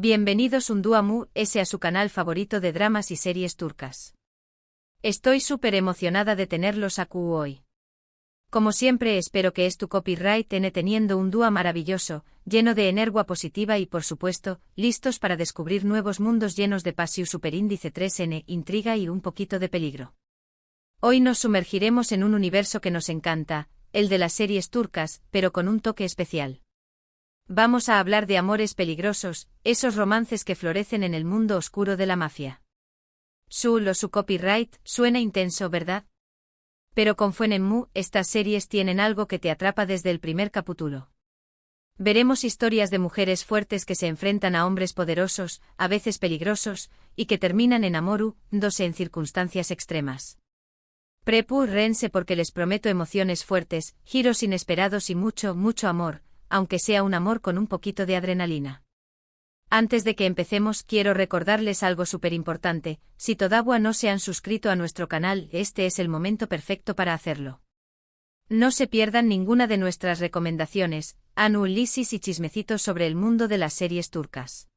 Bienvenidos un día más a su canal favorito de dramas y series turcas. Estoy súper emocionada de tenerlos aquí hoy. Como siempre espero que tu copyright teniendo un día maravilloso, lleno de energía positiva y por supuesto, listos para descubrir nuevos mundos llenos de pasión superíndice 3N, intriga y un poquito de peligro. Hoy nos sumergiremos en un universo que nos encanta, el de las series turcas, pero con un toque especial. Vamos a hablar de amores peligrosos, esos romances que florecen en el mundo oscuro de la mafia. Su copyright suena intenso, ¿verdad? Pero confíen en mí, estas series tienen algo que te atrapa desde el primer capítulo. Veremos historias de mujeres fuertes que se enfrentan a hombres poderosos, a veces peligrosos, y que terminan enamorándose en circunstancias extremas. Prepárense porque les prometo emociones fuertes, giros inesperados y mucho amor, aunque sea un amor con un poquito de adrenalina. Antes de que empecemos, quiero recordarles algo súper importante: si todavía no se han suscrito a nuestro canal, este es el momento perfecto para hacerlo. No se pierdan ninguna de nuestras recomendaciones, análisis y chismecitos sobre el mundo de las series turcas.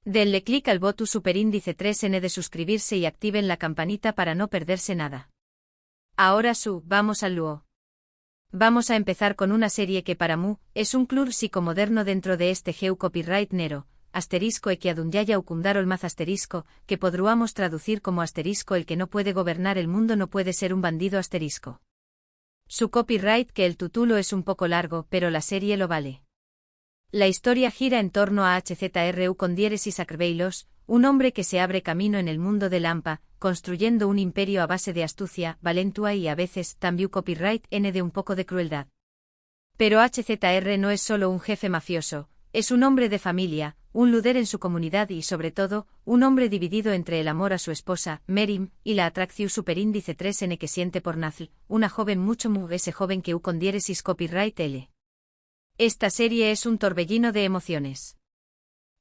Denle clic al botón superíndice 3N de suscribirse y activen la campanita para no perderse nada. Ahora vamos al lío. Vamos a empezar con una serie que para mí es un club psicomoderno dentro de este geu copyright nero, asterisco equiadunyaya ucundaro el maz asterisco, que podríamos traducir como asterisco el que no puede gobernar el mundo no puede ser un bandido asterisco. Su copyright que el título es un poco largo, pero la serie lo vale. La historia gira en torno a HZRU con diéresis Akrbeylos, un hombre que se abre camino en el mundo de Lampa, construyendo un imperio a base de astucia, valentua y a veces también copyright N de un poco de crueldad. Pero HZR no es solo un jefe mafioso, es un hombre de familia, un líder en su comunidad y sobre todo, un hombre dividido entre el amor a su esposa, Merim, y la atracción superíndice 3N que siente por Nazl, una joven mucho ese joven que con diéresis copyright L. Esta serie es un torbellino de emociones.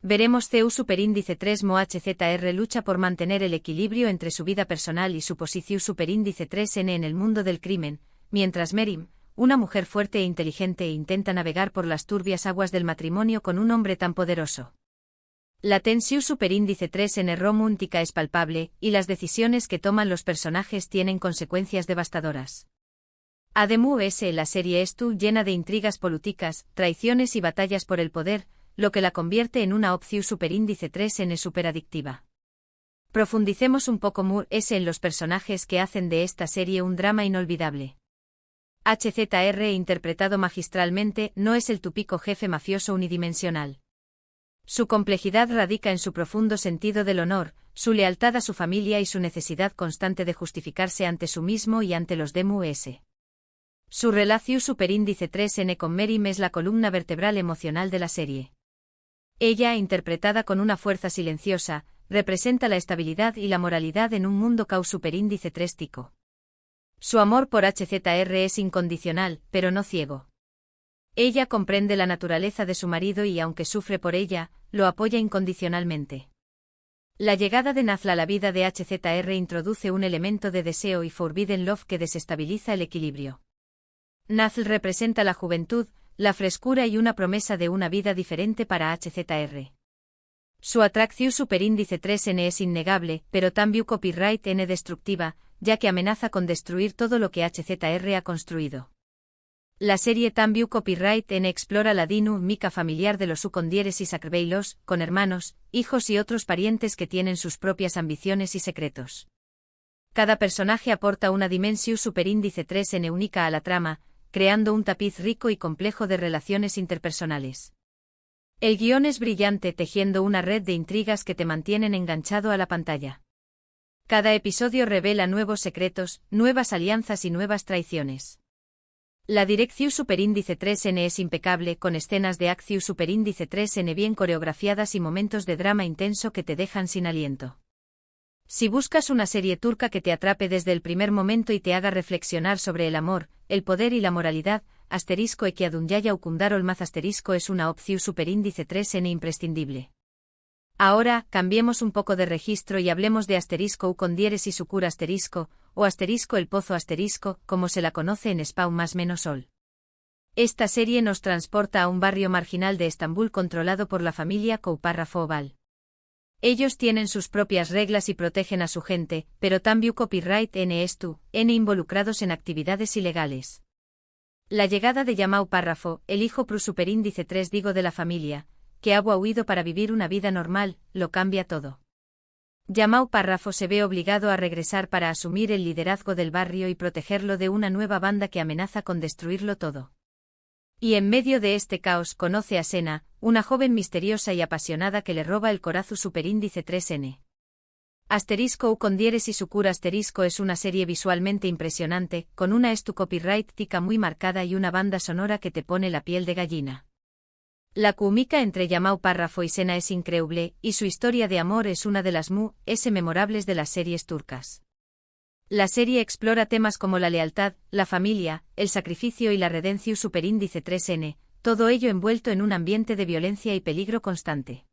Veremos CU superíndice 3 Mo HZR lucha por mantener el equilibrio entre su vida personal y su posición superíndice 3N en el mundo del crimen, mientras Merim, una mujer fuerte e inteligente, intenta navegar por las turbias aguas del matrimonio con un hombre tan poderoso. La tensión superíndice 3N romántica es palpable, y las decisiones que toman los personajes tienen consecuencias devastadoras. Además, la serie es llena de intrigas políticas, traiciones y batallas por el poder, lo que la convierte en una opción superíndice 3N superadictiva. Profundicemos un poco más en los personajes que hacen de esta serie un drama inolvidable. HZR, interpretado magistralmente, no es el típico jefe mafioso unidimensional. Su complejidad radica en su profundo sentido del honor, su lealtad a su familia y su necesidad constante de justificarse ante sí mismo y ante los demás. Su relación superíndice 3N con Merim es la columna vertebral emocional de la serie. Ella, interpretada con una fuerza silenciosa, representa la estabilidad y la moralidad en un mundo caos superíndice 3 tico. Su amor por HZR es incondicional, pero no ciego. Ella comprende la naturaleza de su marido y aunque sufre por ella, lo apoya incondicionalmente. La llegada de Nazl a la vida de HZR introduce un elemento de deseo y forbidden love que desestabiliza el equilibrio. Nazl representa la juventud, la frescura y una promesa de una vida diferente para HZR. Su atracción superíndice 3N es innegable, pero también copyright N destructiva, ya que amenaza con destruir todo lo que HZR ha construido. La serie también copyright N explora la dinámica familiar de los con diéresis Akrbeylos, con hermanos, hijos y otros parientes que tienen sus propias ambiciones y secretos. Cada personaje aporta una dimensión superíndice 3N única a la trama, creando un tapiz rico y complejo de relaciones interpersonales. El guión es brillante, tejiendo una red de intrigas que te mantienen enganchado a la pantalla. Cada episodio revela nuevos secretos, nuevas alianzas y nuevas traiciones. La dirección superíndice 3N es impecable, con escenas de acción superíndice 3N bien coreografiadas y momentos de drama intenso que te dejan sin aliento. Si buscas una serie turca que te atrape desde el primer momento y te haga reflexionar sobre el amor, el poder y la moralidad, asterisco equiadunyaya ucundaro el maz asterisco es una opción superíndice 3N imprescindible. Ahora, cambiemos un poco de registro y hablemos de asterisco u con diéresis ucur asterisco, o asterisco el pozo asterisco, como se la conoce en Spawn más menos sol. Esta serie nos transporta a un barrio marginal de Estambul controlado por la familia Kouparra-Foval. Ellos tienen sus propias reglas y protegen a su gente, pero también copyright n involucrados en actividades ilegales. La llegada de Yamau Párrafo, el hijo superíndice 3 digo de la familia, que ha huido para vivir una vida normal, lo cambia todo. Yamau Párrafo se ve obligado a regresar para asumir el liderazgo del barrio y protegerlo de una nueva banda que amenaza con destruirlo todo. Y en medio de este caos conoce a Sena, una joven misteriosa y apasionada que le roba el corazón superíndice 3N. Asterisco U con diéresis su cura asterisco es una serie visualmente impresionante, con una copyright tica muy marcada y una banda sonora que te pone la piel de gallina. La química entre Yamau Párrafo y Sena es increíble, y su historia de amor es una de las memorables de las series turcas. La serie explora temas como la lealtad, la familia, el sacrificio y la redención superíndice 3N, todo ello envuelto en un ambiente de violencia y peligro constante.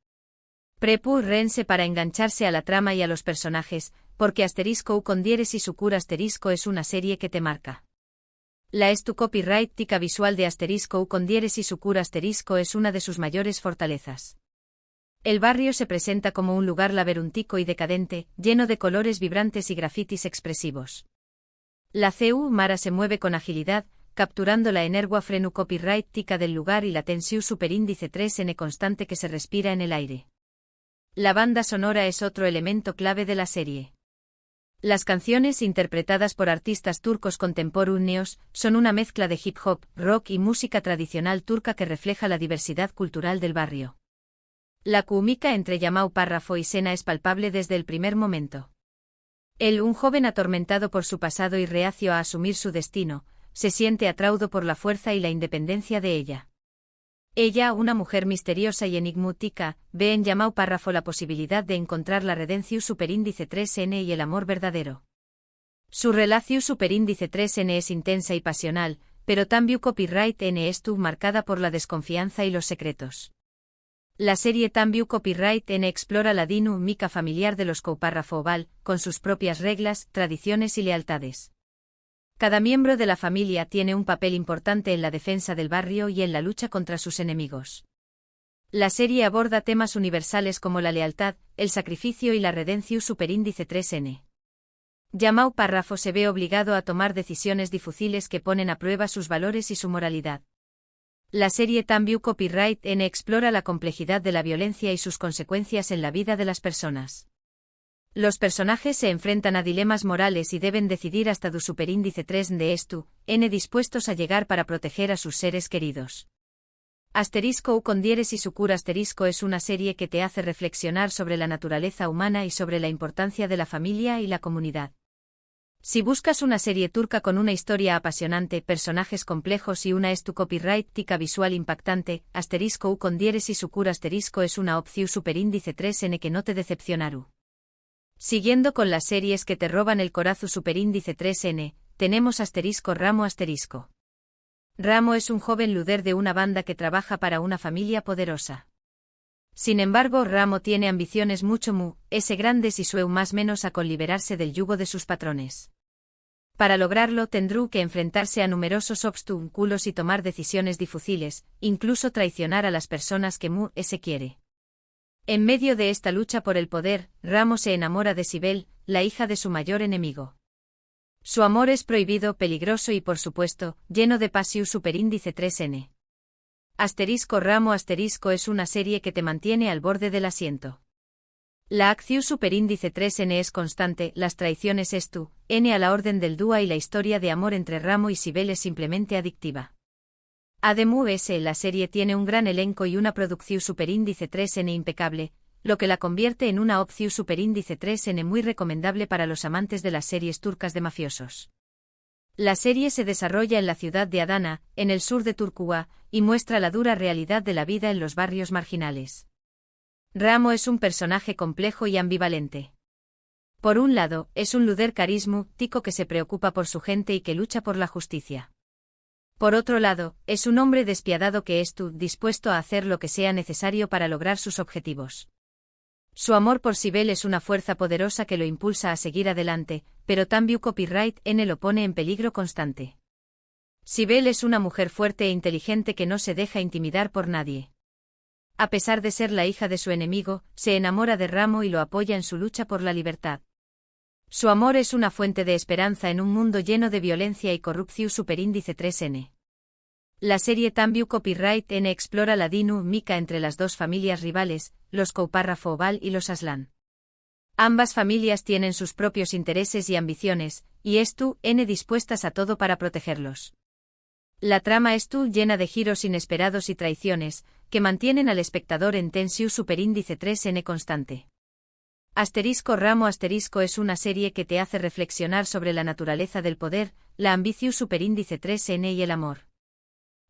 Rense para engancharse a la trama y a los personajes, porque asterisco U con diéresis su cura asterisco es una serie que te marca. La copyright tica visual de asterisco U con diéresis su cura asterisco es una de sus mayores fortalezas. El barrio se presenta como un lugar laberíntico y decadente, lleno de colores vibrantes y grafitis expresivos. La Mara se mueve con agilidad, capturando la energua frenu copyright tica del lugar y la tensión superíndice 3N constante que se respira en el aire. La banda sonora es otro elemento clave de la serie. Las canciones interpretadas por artistas turcos contemporáneos son una mezcla de hip hop, rock y música tradicional turca que refleja la diversidad cultural del barrio. La química entre Yamau Párrafo y Sena es palpable desde el primer momento. Él, un joven atormentado por su pasado y reacio a asumir su destino, se siente atraído por la fuerza y la independencia de ella. Ella, una mujer misteriosa y enigmática, ve en Yamau Párrafo la posibilidad de encontrar la redención superíndice 3N y el amor verdadero. Su relación superíndice 3N es intensa y pasional, pero también copyright N estuvo marcada por la desconfianza y los secretos. La serie también copyright N explora la dinámica familiar de los Kouparra-Foval, con sus propias reglas, tradiciones y lealtades. Cada miembro de la familia tiene un papel importante en la defensa del barrio y en la lucha contra sus enemigos. La serie aborda temas universales como la lealtad, el sacrificio y la redención superíndice 3N. Yamau Párrafo se ve obligado a tomar decisiones difíciles que ponen a prueba sus valores y su moralidad. La serie también copyright N explora la complejidad de la violencia y sus consecuencias en la vida de las personas. Los personajes se enfrentan a dilemas morales y deben decidir hasta du superíndice 3 de N dispuestos a llegar para proteger a sus seres queridos. Asterisco U con diéresis su cura asterisco es una serie que te hace reflexionar sobre la naturaleza humana y sobre la importancia de la familia y la comunidad. Si buscas una serie turca con una historia apasionante, personajes complejos y una copyright tica visual impactante, asterisco U con diéresis su cura asterisco es una opción superíndice 3N que no te decepcionará. Siguiendo con las series que te roban el corazón superíndice 3N, tenemos asterisco Ramo asterisco. Ramo es un joven líder de una banda que trabaja para una familia poderosa. Sin embargo, Ramo tiene ambiciones mucho grandes y sueu más menos a con liberarse del yugo de sus patrones. Para lograrlo tendrá que enfrentarse a numerosos obstáculos y tomar decisiones difíciles, incluso traicionar a las personas que se quiere. En medio de esta lucha por el poder, Ramo se enamora de Sibel, la hija de su mayor enemigo. Su amor es prohibido, peligroso y por supuesto, lleno de pasión superíndice 3N. Asterisco Ramo asterisco es una serie que te mantiene al borde del asiento. La acción superíndice 3N es constante, las traiciones N a la orden del dúa y la historia de amor entre Ramo y Sibel es simplemente adictiva. Además, la serie tiene un gran elenco y una producción superíndice 3N impecable, lo que la convierte en una opción superíndice 3N muy recomendable para los amantes de las series turcas de mafiosos. La serie se desarrolla en la ciudad de Adana, en el sur de Turquía, y muestra la dura realidad de la vida en los barrios marginales. Ramo es un personaje complejo y ambivalente. Por un lado, es un líder carismático que se preocupa por su gente y que lucha por la justicia. Por otro lado, es un hombre despiadado que dispuesto a hacer lo que sea necesario para lograr sus objetivos. Su amor por Sibel es una fuerza poderosa que lo impulsa a seguir adelante, pero también copyright N lo pone en peligro constante. Sibel es una mujer fuerte e inteligente que no se deja intimidar por nadie. A pesar de ser la hija de su enemigo, se enamora de Ramo y lo apoya en su lucha por la libertad. Su amor es una fuente de esperanza en un mundo lleno de violencia y corrupción. Superíndice 3N. La serie Tambiu Copyright N explora la dinámica entre las dos familias rivales, los Couparra-Foval y los Aslan. Ambas familias tienen sus propios intereses y ambiciones, y N dispuestas a todo para protegerlos. La trama llena de giros inesperados y traiciones, que mantienen al espectador en tensión. Superíndice 3N constante. Ramo es una serie que te hace reflexionar sobre la naturaleza del poder, la ambición. Superíndice 3N y el amor.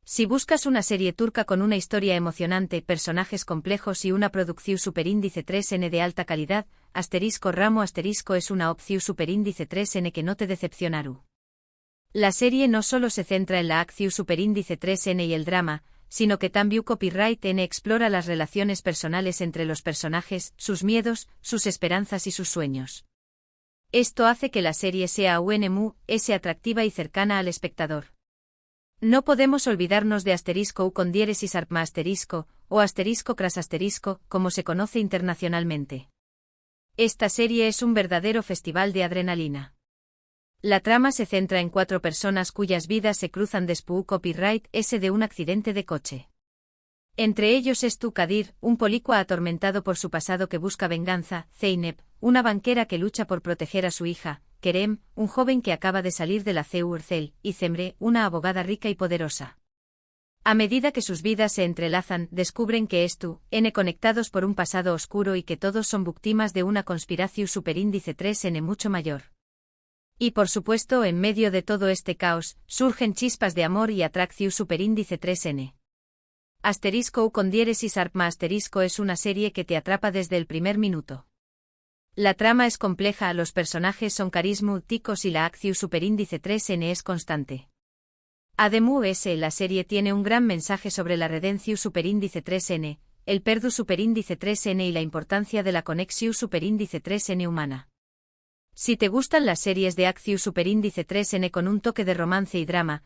Si buscas una serie turca con una historia emocionante, personajes complejos y una producción. Superíndice 3N de alta calidad, Ramo es una opción. Superíndice 3N que no te decepcionará. La serie no solo se centra en la acción. Superíndice 3N y el drama, sino que también Copyright N explora las relaciones personales entre los personajes, sus miedos, sus esperanzas y sus sueños. Esto hace que la serie sea atractiva y cercana al espectador. No podemos olvidarnos de U con diéresis arpma o *cras*, como se conoce internacionalmente. Esta serie es un verdadero festival de adrenalina. La trama se centra en 4 personas cuyas vidas se cruzan después Copyright S de un accidente de coche. Entre ellos Kadir, un policua atormentado por su pasado que busca venganza, Zeynep, una banquera que lucha por proteger a su hija, Kerem, un joven que acaba de salir de la cárcel, y Cemre, una abogada rica y poderosa. A medida que sus vidas se entrelazan, descubren que N conectados por un pasado oscuro y que todos son víctimas de una conspiración. Superíndice 3N mucho mayor. Y por supuesto, en medio de todo este caos, surgen chispas de amor y atracción. Superíndice 3N. U con diéresis arpma es una serie que te atrapa desde el primer minuto. La trama es compleja, los personajes son carismáticos y la acción. Superíndice 3N es constante. Además, la serie tiene un gran mensaje sobre la redención. Superíndice 3N, el perdón. Superíndice 3N y la importancia de la conexión. Superíndice 3N humana. Si te gustan las series de acción. Superíndice 3N con un toque de romance y drama,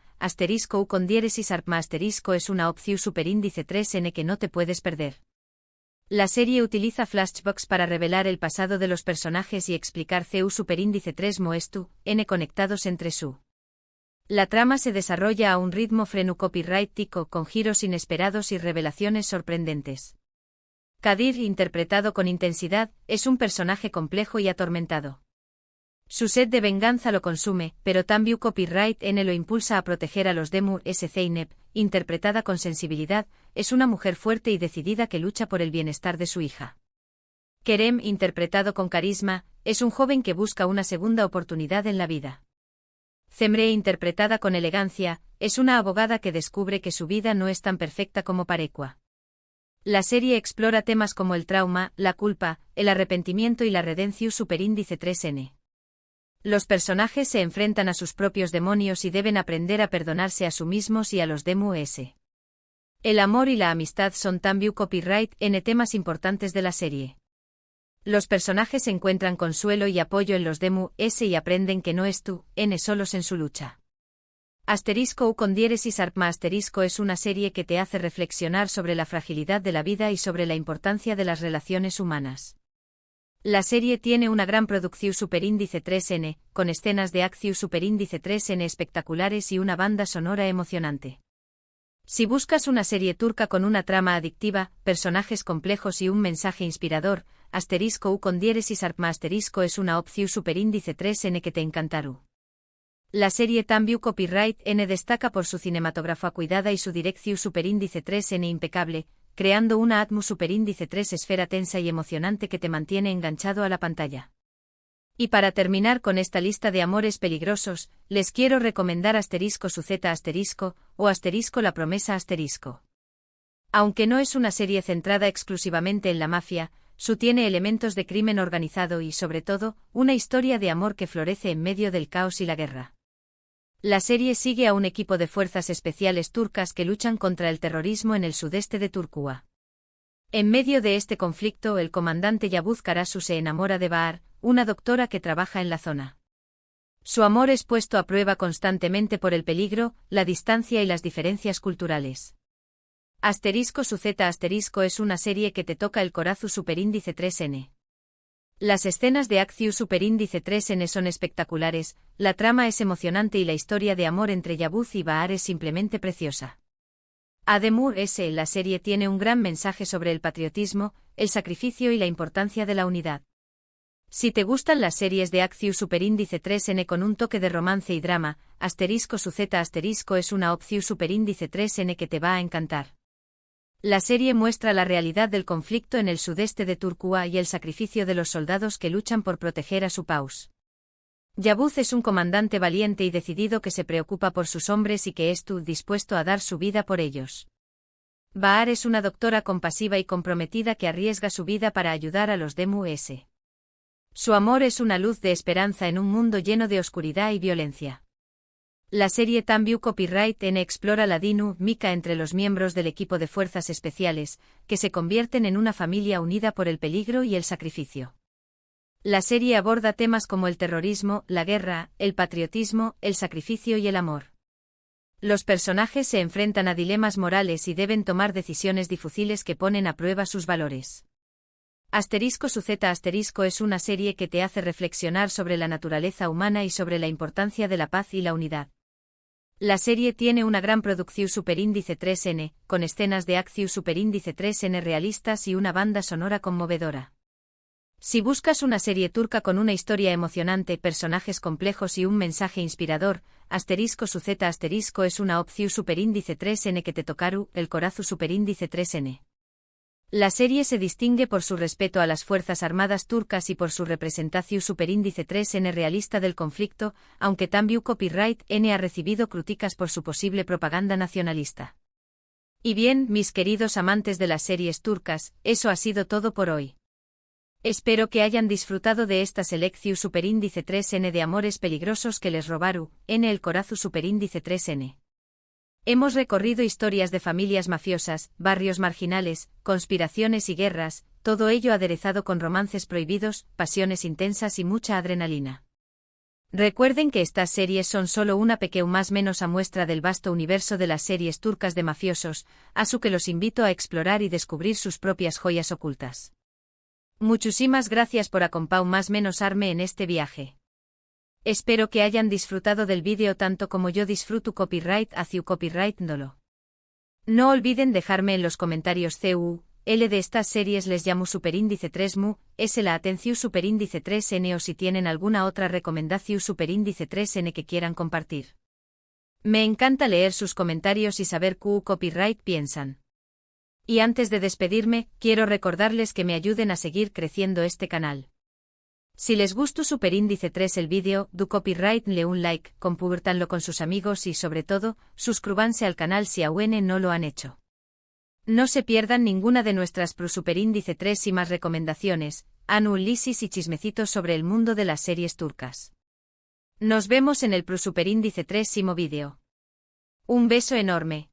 U con diéresis arpma es una opción. Superíndice 3N que no te puedes perder. La serie utiliza flashbacks para revelar el pasado de los personajes y explicar Superíndice 3 N conectados entre su. La trama se desarrolla a un ritmo copyrightico con giros inesperados y revelaciones sorprendentes. Kadir, interpretado con intensidad, es un personaje complejo y atormentado. Su sed de venganza lo consume, pero también Copyright N lo impulsa a proteger a los Demur. Zeynep, interpretada con sensibilidad, es una mujer fuerte y decidida que lucha por el bienestar de su hija. Kerem, interpretado con carisma, es un joven que busca una segunda oportunidad en la vida. Cemre, interpretada con elegancia, es una abogada que descubre que su vida no es tan perfecta como parecua. La serie explora temas como el trauma, la culpa, el arrepentimiento y la redención. Superíndice 3N. Los personajes se enfrentan a sus propios demonios y deben aprender a perdonarse a sí mismos y a los Demus. El amor y la amistad son también Copyright N temas importantes de la serie. Los personajes encuentran consuelo y apoyo en los Demus y aprenden que no N solos en su lucha. U con diéresis arpma es una serie que te hace reflexionar sobre la fragilidad de la vida y sobre la importancia de las relaciones humanas. La serie tiene una gran producción. Superíndice 3N, con escenas de acción. Superíndice 3N espectaculares y una banda sonora emocionante. Si buscas una serie turca con una trama adictiva, personajes complejos y un mensaje inspirador, U con diéresis arpma es una opción. Superíndice 3N que te encantará. La serie también Copyright N destaca por su cinematografía cuidada y su dirección. Superíndice 3N impecable, creando una atmósfera. Superíndice 3 esfera tensa y emocionante que te mantiene enganchado a la pantalla. Y para terminar con esta lista de amores peligrosos, les quiero recomendar su Z o la promesa . Aunque no es una serie centrada exclusivamente en la mafia, tiene elementos de crimen organizado y, sobre todo, una historia de amor que florece en medio del caos y la guerra. La serie sigue a un equipo de fuerzas especiales turcas que luchan contra el terrorismo en el sudeste de Turquía. En medio de este conflicto, el comandante Yavuz Karasu se enamora de Bahar, una doctora que trabaja en la zona. Su amor es puesto a prueba constantemente por el peligro, la distancia y las diferencias culturales. Asterisco su Z asterisco es una serie que te toca el corazón superíndice 3N. Las escenas de acción superíndice 3N son espectaculares, la trama es emocionante y la historia de amor entre Yabuz y Bahar es simplemente preciosa. Ademur S. La serie tiene un gran mensaje sobre el patriotismo, el sacrificio y la importancia de la unidad. Si te gustan las series de acción superíndice 3N con un toque de romance y drama, asterisco su Z asterisco es una opción superíndice 3N que te va a encantar. La serie muestra la realidad del conflicto en el sudeste de Turquía y el sacrificio de los soldados que luchan por proteger a su país. Yabuz es un comandante valiente y decidido que se preocupa por sus hombres y que está dispuesto a dar su vida por ellos. Bahar es una doctora compasiva y comprometida que arriesga su vida para ayudar a los Demus. Su amor es una luz de esperanza en un mundo lleno de oscuridad y violencia. La serie Tambiu Copyright N explora la dinámica entre los miembros del equipo de fuerzas especiales, que se convierten en una familia unida por el peligro y el sacrificio. La serie aborda temas como el terrorismo, la guerra, el patriotismo, el sacrificio y el amor. Los personajes se enfrentan a dilemas morales y deben tomar decisiones difíciles que ponen a prueba sus valores. Asterisco su Z asterisco es una serie que te hace reflexionar sobre la naturaleza humana y sobre la importancia de la paz y la unidad. La serie tiene una gran producción superíndice 3N, con escenas de acción superíndice 3N realistas y una banda sonora conmovedora. Si buscas una serie turca con una historia emocionante, personajes complejos y un mensaje inspirador, asterisco su Z asterisco es una opción superíndice 3N que te tocaru, el corazón superíndice 3N. La serie se distingue por su respeto a las Fuerzas Armadas turcas y por su representación superíndice 3N realista del conflicto, aunque Tambiu Copyright N ha recibido críticas por su posible propaganda nacionalista. Y bien, mis queridos amantes de las series turcas, eso ha sido todo por hoy. Espero que hayan disfrutado de esta selección superíndice 3N de amores peligrosos que les robaru, N el corazón superíndice 3N. Hemos recorrido historias de familias mafiosas, barrios marginales, conspiraciones y guerras, todo ello aderezado con romances prohibidos, pasiones intensas y mucha adrenalina. Recuerden que estas series son solo una pequeña más menos a muestra del vasto universo de las series turcas de mafiosos, a su que los invito a explorar y descubrir sus propias joyas ocultas. Muchísimas gracias por acompañar más menos arme en este viaje. Espero que hayan disfrutado del vídeo tanto como yo disfruto copyright hacia copyright dolo. No olviden dejarme en los comentarios CU, L de estas series les llamo superíndice 3mu, S la atención superíndice 3N o si tienen alguna otra recomendación superíndice 3N que quieran compartir. Me encanta leer sus comentarios y saber qué copyright piensan. Y antes de despedirme, quiero recordarles que me ayuden a seguir creciendo este canal. Si les gustó superíndice 3 el vídeo, du copyright le un like, compártanlo con sus amigos y sobre todo, suscríbanse al canal si aún no lo han hecho. No se pierdan ninguna de nuestras pro superíndice 3 y más recomendaciones, anulisis y chismecitos sobre el mundo de las series turcas. Nos vemos en el pro superíndice 3 vídeo. Un beso enorme.